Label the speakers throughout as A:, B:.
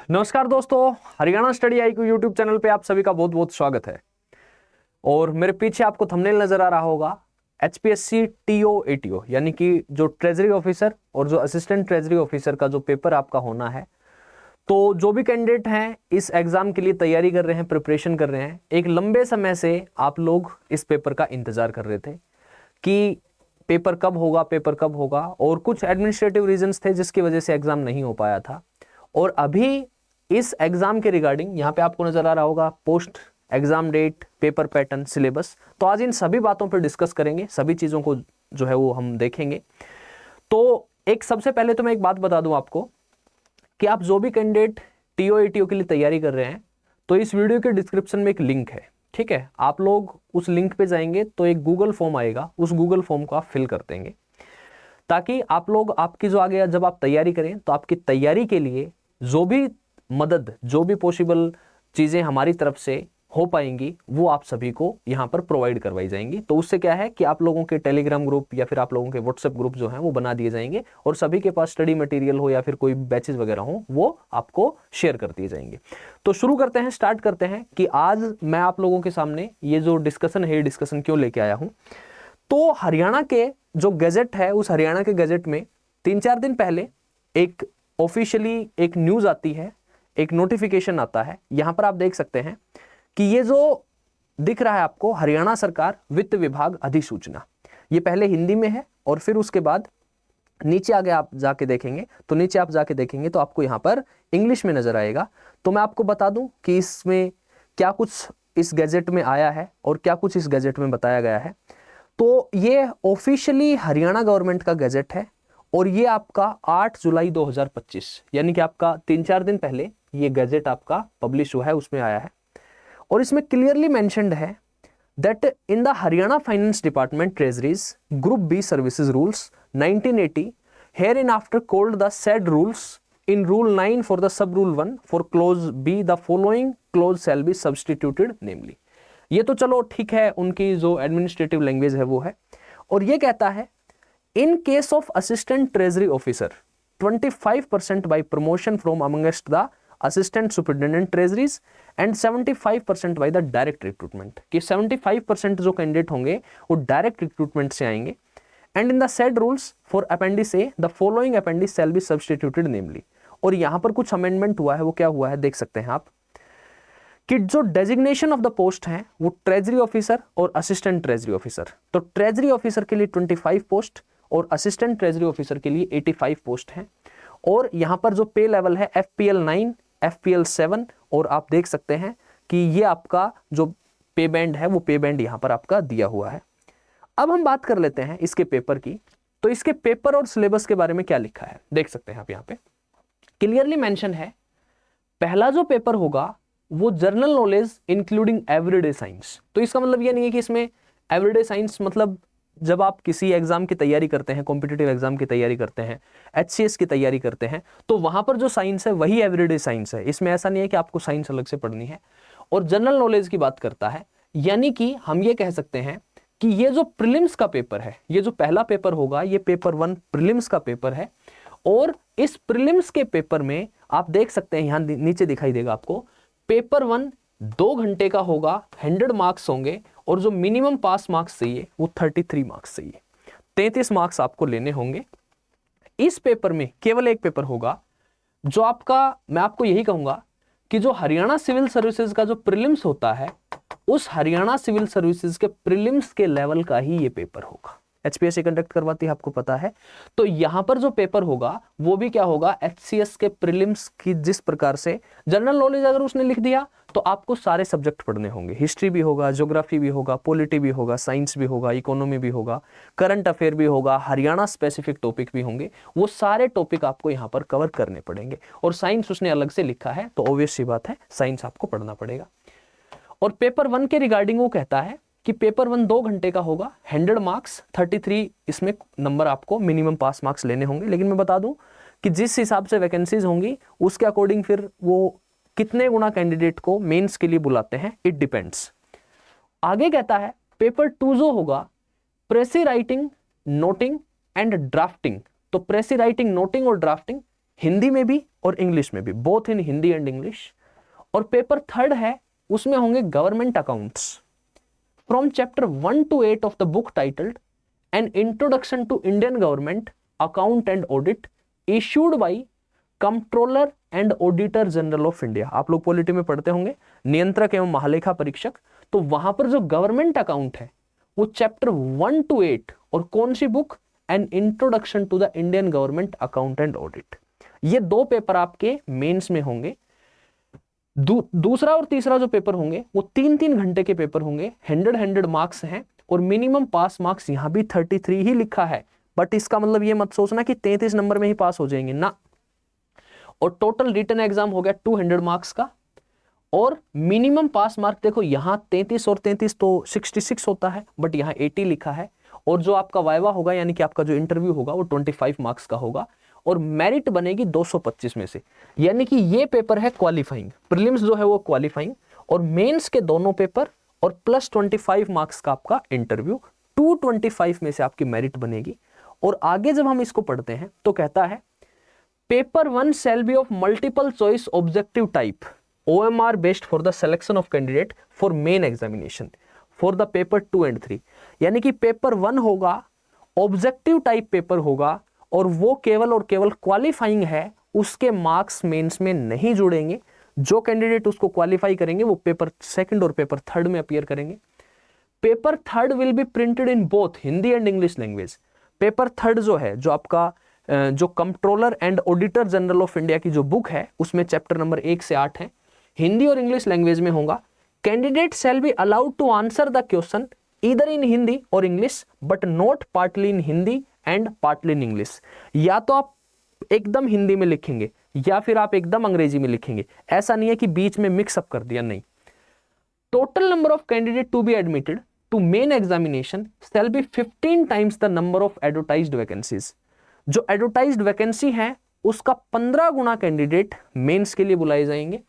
A: नमस्कार दोस्तों, Haryana study IQ YouTube channel पे आप सभी का बहुत बहुत स्वागत है। और मेरे पीछे आपको थंबनेल नजर आ रहा होगा HPSC TO ATO यानी कि जो ट्रेजरी ऑफिसर और जो असिस्टेंट ट्रेजरी ऑफिसर का जो पेपर आपका होना है। तो जो भी कैंडिडेट हैं इस एग्जाम के लिए तैयारी कर रहे हैं, प्रिपरेशन कर रहे हैं, एक लंबे समय से आप लोग इस पेपर का इंतजार कर रहे थे कि पेपर कब होगा, पेपर कब होगा। और कुछ एडमिनिस्ट्रेटिव रीजंस थे जिसकी वजह से एग्जाम नहीं हो पाया था। और अभी इस एग्जाम के रिगार्डिंग यहाँ पे आपको नजर आ रहा होगा post exam date, paper pattern, syllabus. तो आज इन सभी बातों पर डिस्कस करेंगे, सभी चीजों को जो है वो हम देखेंगे। तो एक सबसे पहले तो मैं एक बात बता दूं आपको कि आप जो भी कैंडिडेट TO ATO के लिए तैयारी कर रहे हैं तो इस वीडियो के डिस्क्रिप्शन में एक लिंक है, ठीक है। आप लोग उस लिंक पे जाएंगे तो एक गूगल फॉर्म आएगा, उस गूगल फॉर्म को आप फिल कर देंगे ताकि आप लोग आपकी जो आगे जब आप तैयारी करें तो आपकी तैयारी के लिए जो भी मदद, जो भी पॉसिबल चीजें हमारी तरफ से हो पाएंगी वो आप सभी को यहाँ पर प्रोवाइड करवाई जाएंगी। तो उससे क्या है कि आप लोगों के टेलीग्राम ग्रुप या फिर आप लोगों के व्हाट्सएप ग्रुप जो हैं वो बना दिए जाएंगे और सभी के पास स्टडी मटेरियल हो या फिर कोई बैचेस वगैरह हो वो आपको शेयर कर दिए जाएंगे। तो शुरू करते हैं, स्टार्ट करते हैं कि आज मैं आप लोगों के सामने ये जो डिस्कशन है, ये डिस्कशन क्यों लेके आया हूँ। तो हरियाणा के जो गैजेट है, उस हरियाणा के गैजेट में 3-4 दिन पहले एक ऑफिशियली एक न्यूज आती है, एक नोटिफिकेशन आता है। यहां पर आप देख सकते हैं कि ये जो दिख रहा है आपको, हरियाणा सरकार वित्त विभाग अधिसूचना, ये पहले हिंदी में है और फिर उसके बाद नीचे आगे आप जाके देखेंगे तो नीचे आप जाके देखेंगे तो आपको यहां पर इंग्लिश में नजर आएगा। तो मैं आपको बता दूं कि इसमें क्या कुछ इस गैजेट में आया है और क्या कुछ इस गैजेट में बताया गया है। तो ये ऑफिशियली हरियाणा गवर्नमेंट का गैजेट है और ये आपका 8 जुलाई 2025 यानी कि आपका 3-4 दिन पहले ये गैजेट आपका पब्लिश हुआ है, उसमें आया है। और इसमें क्लियरली मेंशन्ड है that in the Haryana finance department treasuries group B services rules 1980 hereinafter called the said rules in rule 9 for the sub rule 1 for clause B the following clause shall be substituted namely. ये तो चलो ठीक है, उनकी जो administrative language है वो है। और ये कहता है in case of assistant treasury officer 25% by promotion from amongst the assistant superintendent treasuries and 75% by the direct recruitment, कि 75% जो कैंडिडेट होंगे वो डायरेक्ट रिक्रूटमेंट से आएंगे। and in the said rules for appendix A the following appendix shall be substituted namely। और यहां पर कुछ अमेंडमेंट हुआ है, वो क्या हुआ है देख सकते हैं आप कि जो डेजिग्नेशन ऑफ द पोस्ट है वो ट्रेजरी ऑफिसर और असिस्टेंट ट्रेजरी ऑफिसर। तो ट्रेजरी ऑफिसर के लिए 25 पोस्ट और असिस्टेंट ट्रेजरी ऑफिसर के लिए 85 पोस्ट हैं। और यहां पर जो पे लेवल है FPL 9, FPL 7 और आप देख सकते हैं कि ये आपका जो पे बैंड है वो पे बैंड यहां पर आपका दिया हुआ है। अब हम बात कर लेते हैं इसके पेपर की। तो इसके पेपर और सिलेबस के बारे में क्या लिखा है देख सकते हैं आप, यहाँ पे क्लियरली मेंशन है पहला जो पेपर होगा वो general knowledge including everyday science. तो इसका मतलब ये नहीं है कि इसमें एवरीडे साइंस मतलब जब आप किसी एग्जाम की तैयारी करते हैं, कॉम्पिटिटिव एग्जाम की तैयारी करते हैं, HCS की तैयारी करते हैं, तो वहां पर जो साइंस है वही एवरीडे साइंस है। इसमें ऐसा नहीं है कि आपको साइंस अलग से पढ़नी है। और जनरल नॉलेज की बात करता है, यानी कि हम ये कह सकते हैं कि ये जो प्रीलिम्स का पेपर है, ये जो पहला पेपर होगा ये पेपर 1 प्रीलिम्स का पेपर है। और इस प्रीलिम्स के पेपर में आप देख सकते हैं यहां नीचे दिखाई देगा आपको, पेपर 1 2 घंटे का होगा, 100 मार्क्स होंगे और जो मिनिमम पास मार्क्स चाहिए वो 33 मार्क्स चाहिए, 33 मार्क्स आपको लेने होंगे। इस पेपर में केवल एक पेपर होगा जो आपका, मैं आपको यही कहूंगा कि जो हरियाणा सिविल सर्विसेज का जो प्रीलिम्स होता है उस हरियाणा सिविल सर्विसेज के प्रीलिम्स के लेवल का ही ये पेपर होगा। HPSC कंडक्ट करवाती है, आपको पता है। तो यहां पर जो पेपर होगा वो भी क्या होगा, HCS के प्रीलिम्स की जिस प्रकार से जनरल नॉलेज अगर उसने लिख दिया तो आपको सारे सब्जेक्ट पढ़ने होंगे, हिस्ट्री भी होगा, ज्योग्राफी भी होगा, पॉलिटी भी होगा, साइंस भी होगा, इकोनॉमी भी होगा, करंट अफेयर भी होगा, हरियाणा स्पेसिफिक टॉपिक भी होंगे। वो सारे टॉपिक आपको यहाँ पर कवर करने पड़ेंगे। और साइंस उसने अलग से लिखा है तो ऑब्वियस सी बात है साइंस आपको पढ़ना पड़ेगा। और पेपर 1 के रिगार्डिंग वो कहता है कि पेपर 1 2 घंटे का होगा, 100 मार्क्स, 33 इसमें नंबर आपको मिनिमम पास मार्क्स लेने होंगे। लेकिन मैं बता दूं कि जिस हिसाब से वैकेंसीज होंगी उसके अकॉर्डिंग फिर वो कितने गुना कैंडिडेट को मेंस के लिए बुलाते हैं, इट डिपेंड्स। आगे कहता है पेपर 2 जो होगा precis writing, noting and drafting. तो प्रेसी राइटिंग, नोटिंग और ड्राफ्टिंग हिंदी में भी और इंग्लिश में भी, both in Hindi and English. और पेपर थर्ड है, उसमें होंगे government accounts from chapter 1 to 8 of the book titled an introduction to Indian government account and audit issued by controller and auditor general of India. आप लोग polity में पढ़ते होंगे, नियंत्रक एवं महालेखा परीक्षक। तो वहां पर जो गवर्नमेंट अकाउंट है वो चैप्टर 1 to 8 और कौन सी book, an introduction to the Indian government account and audit. ये दो पेपर आपके मेंस में होंगे। दूसरा और तीसरा जो पेपर होंगे वो 3-3 घंटे के पेपर होंगे, 100 मार्क्स हैं और मिनिमम पास मार्क्स यहां भी 33 ही लिखा है। बट इसका मतलब ये मत सोचना कि 33 नंबर में ही पास हो जाएंगे ना। और टोटल रिटन एग्जाम हो गया 200 मार्क्स का और मिनिमम पास मार्क देखो यहां 33 और 33 तो 66 होता है, बट यहां 80 लिखा है। और जो आपका वाइवा होगा यानी कि आपका जो इंटरव्यू होगा वो 25 मार्क्स का होगा और मेरिट बनेगी 225 में से। यानी कि ये पेपर है क्वालिफाइंग, प्रीलिम्स जो है वो क्वालिफाइंग और मेंस के दोनों पेपर और प्लस 25 मार्क्स का आपका इंटरव्यू, 225 में से आपकी मेरिट बनेगी। और आगे जब हम इसको पढ़ते हैं तो कहता है paper 1 shall be of multiple choice objective type OMR based for the selection of candidate for main examination for the paper 2 and 3। यानी कि पेपर 1 होगा ऑब्जेक्टिव टाइप पेपर होगा और वो केवल और केवल क्वालिफाइंग है, उसके मार्क्स मेंस में नहीं जुड़ेंगे। जो कैंडिडेट उसको क्वालिफाई करेंगे वो पेपर सेकंड और पेपर थर्ड में अपीयर करेंगे। Paper third will be printed in both Hindi and English language. Paper third जो है, जो आपका जो controller and auditor general of India की जो बुक है उसमें चैप्टर नंबर 1 से 8 है, हिंदी और इंग्लिश लैंग्वेज में होगा। Candidate shall be allowed to answer the question either in Hindi और English but not partly in Hindi and partly in English. या तो आप एकदम हिंदी में लिखेंगे या फिर आप एकदम अंग्रेजी में लिखेंगे, ऐसा नहीं है कि बीच में मिक्सअप कर दिया, नहीं। Total number of candidate to be admitted to main examination shall be 15 times the number of advertised vacancies. जो एडवर्टाइज्ड वैकेंसी है उसका 15 गुना कैंडिडेट मेंस के लिए बुलाए जाएंगे।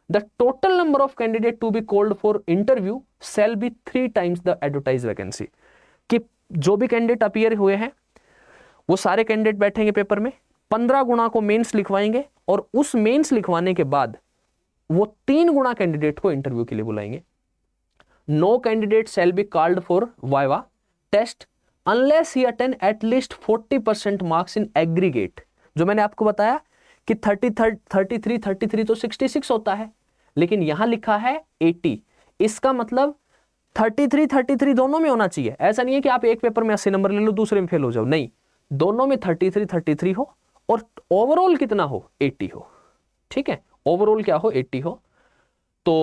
A: The total number of candidate to be called for interview shall be 3 times the advertised vacancy. कि जो भी कैंडिडेट अपीयर हुए हैं वो सारे कैंडिडेट बैठेंगे पेपर में, 15 गुना को मेंस लिखवाएंगे और उस मेंस लिखवाने के बाद वो 3 गुना कैंडिडेट को इंटरव्यू के लिए बुलाएंगे। No candidate shall be called for viva test unless he attend at least 40% marks in aggregate। जो मैंने आपको बताया कि 33 तो 66 होता है, लेकिन यहां लिखा है 80। इसका मतलब 33 दोनों में होना चाहिए। ऐसा नहीं है कि आप एक पेपर में 80 नंबर ले लो दूसरे में फेल हो जाओ, नहीं, दोनों में 33 हो और ओवरऑल कितना हो, 80 हो। ठीक है, ओवरऑल क्या हो, 80 हो। तो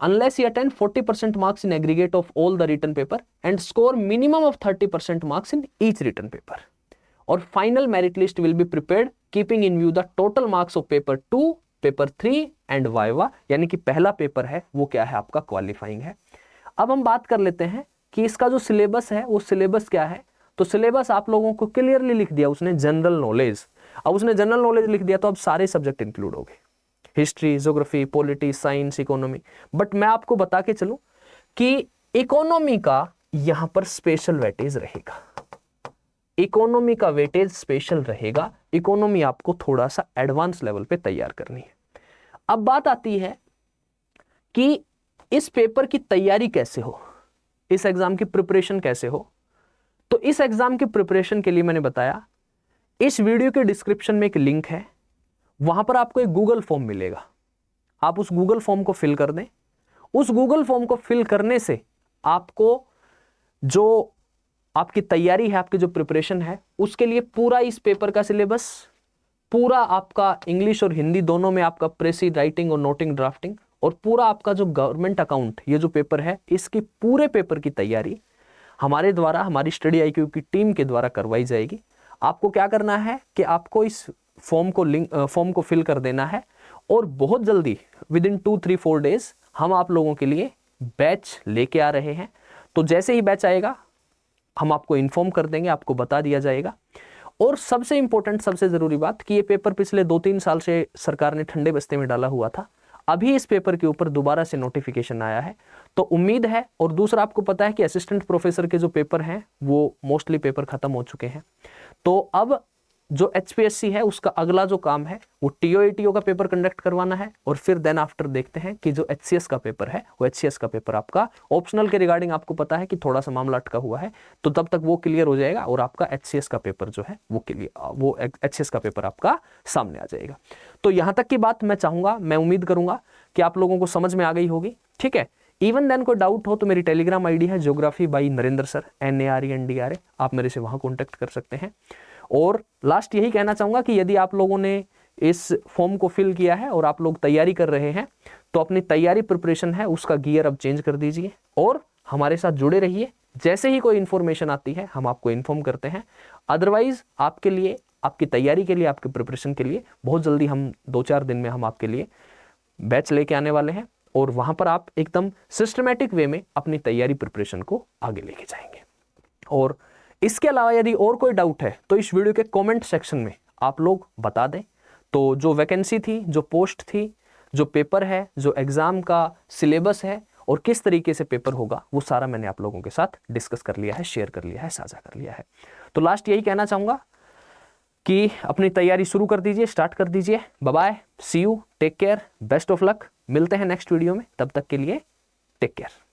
A: unless he attend 40% marks in aggregate of all the written paper and score minimum of 30% marks in each written paper। और final merit list will be prepared keeping in view the total marks of paper 2, paper 3 and viva। यानी कि पहला paper है वो क्या है, आपका qualifying है। अब हम बात कर लेते हैं कि इसका जो सिलेबस है वो सिलेबस क्या है। तो सिलेबस आप लोगों को क्लियरली लिख दिया उसने, जनरल नॉलेज। अब उसने जनरल नॉलेज लिख दिया तो अब सारे सब्जेक्ट इंक्लूड हो गए, history, geography, polity, science, economy. But मैं आपको बता के चलूं कि इकोनॉमी का यहां पर स्पेशल वेटेज रहेगा, इकोनॉमी का वेटेज स्पेशल रहेगा। इकोनॉमी आपको थोड़ा सा एडवांस लेवल पे तैयार करनी है। अब बात आती है कि इस पेपर की तैयारी कैसे हो, इस एग्जाम की प्रिपरेशन कैसे हो। तो इस एग्जाम की प्रिपरेशन के लिए मैंने बताया इस वीडियो के डिस्क्रिप्शन में एक लिंक है, वहां पर आपको एक गूगल फॉर्म मिलेगा। आप उस गूगल फॉर्म को फिल कर दें। उस गूगल फॉर्म को फिल करने से आपको जो आपकी तैयारी है, आपकी जो प्रिपरेशन है, उसके लिए पूरा इस पेपर का सिलेबस, पूरा आपका इंग्लिश और हिंदी दोनों में आपका प्रेसी राइटिंग और नोटिंग ड्राफ्टिंग, और पूरा आपका जो गवर्नमेंट अकाउंट ये जो पेपर है, इसकी पूरे पेपर की तैयारी हमारे द्वारा, हमारी स्टडी IQ की टीम के द्वारा करवाई जाएगी। आपको क्या करना है कि आपको इस फॉर्म को फिल कर देना है और बहुत जल्दी विदिन 2-3-4 डेज हम आप लोगों के लिए बैच लेके आ रहे हैं। तो जैसे ही बैच आएगा हम आपको इन्फॉर्म कर देंगे, आपको बता दिया जाएगा। और सबसे इंपॉर्टेंट, सबसे जरूरी बात कि ये पेपर पिछले 2-3 साल से सरकार ने ठंडे बस्ते में डाला हुआ था, अभी इस पेपर के ऊपर दोबारा से नोटिफिकेशन आया है। तो उम्मीद है, और दूसरा आपको पता है कि असिस्टेंट प्रोफेसर के जो पेपर हैं वो मोस्टली पेपर खत्म हो चुके हैं। तो अब जो HPSC है उसका अगला जो काम है वो TO-ATO का पेपर कंडक्ट करवाना है, और फिर देन आफ्टर देखते हैं कि जो HCS का पेपर है वो HCS का पेपर आपका ऑप्शनल के रिगार्डिंग आपको पता है कि थोड़ा सा मामला अटका हुआ है, तो तब तक वो क्लियर हो जाएगा और आपका HCS का पेपर जो है वो HCS का पेपर आपका सामने आ जाएगा। तो यहां तक की बात मैं चाहूंगा, मैं उम्मीद करूंगा कि आप लोगों को समझ में आ गई होगी, ठीक है। इवन देन कोई डाउट हो तो मेरी टेलीग्राम आईडी है geography by Narendra sir, NARENDRA, आप मेरे से वहां कॉन्टेक्ट कर सकते हैं। और लास्ट यही कहना चाहूंगा कि यदि आप लोगों ने इस फॉर्म को फिल किया है और आप लोग तैयारी कर रहे हैं तो अपनी तैयारी प्रिपरेशन है उसका गियर अब चेंज कर दीजिए और हमारे साथ जुड़े रहिए। जैसे ही कोई इंफॉर्मेशन आती है हम आपको इन्फॉर्म करते हैं। अदरवाइज आपके लिए, आपकी तैयारी के लिए, आपके प्रिपरेशन के लिए बहुत जल्दी हम 2-4 दिन में हम आपके लिए बैच लेके आने वाले हैं, और वहां पर आप एकदम सिस्टमैटिक वे में अपनी तैयारी प्रिपरेशन को आगे लेके जाएंगे। और इसके अलावा यदि और कोई डाउट है तो इस वीडियो के कमेंट सेक्शन में आप लोग बता दें। तो जो वैकेंसी थी, जो पोस्ट थी, जो पेपर है, जो एग्जाम का सिलेबस है और किस तरीके से पेपर होगा, वो सारा मैंने आप लोगों के साथ डिस्कस कर लिया है, शेयर कर लिया है, साझा कर लिया है। तो लास्ट यही कहना चाहूंगा कि अपनी तैयारी शुरू कर दीजिए, स्टार्ट कर दीजिए। Bye bye, see you, take care, best of luck. मिलते हैं नेक्स्ट वीडियो में, तब तक के लिए टेक केयर।